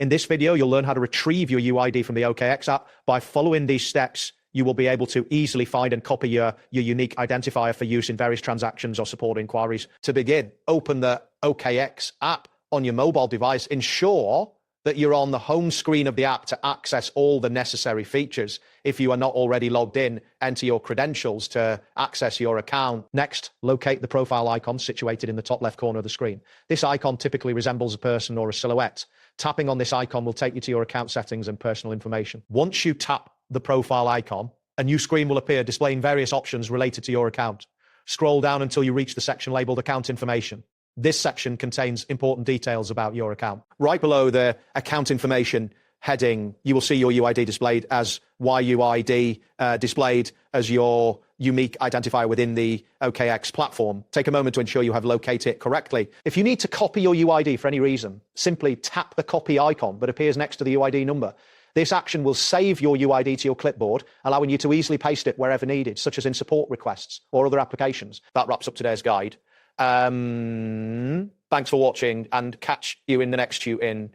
In this video, you'll learn how to retrieve your UID from the OKX app. By following these steps, you will be able to easily find and copy your unique identifier for use in various transactions or support inquiries. To begin, open the OKX app on your mobile device. Ensure that you're on the home screen of the app to access all the necessary features. If you are not already logged in, enter your credentials to access your account. Next, locate the profile icon situated in the top left corner of the screen. This icon typically resembles a person or a silhouette. Tapping on this icon will take you to your account settings and personal information. Once you tap the profile icon, a new screen will appear displaying various options related to your account. Scroll down until you reach the section labeled Account Information. This section contains important details about your account. Right below the account information heading, you will see your UID displayed as YUID, displayed as your unique identifier within the OKX platform. Take a moment to ensure you have located it correctly. If you need to copy your UID for any reason, simply tap the copy icon that appears next to the UID number. This action will save your UID to your clipboard, allowing you to easily paste it wherever needed, such as in support requests or other applications. That wraps up today's guide. Thanks for watching, and catch you in the next tutorial.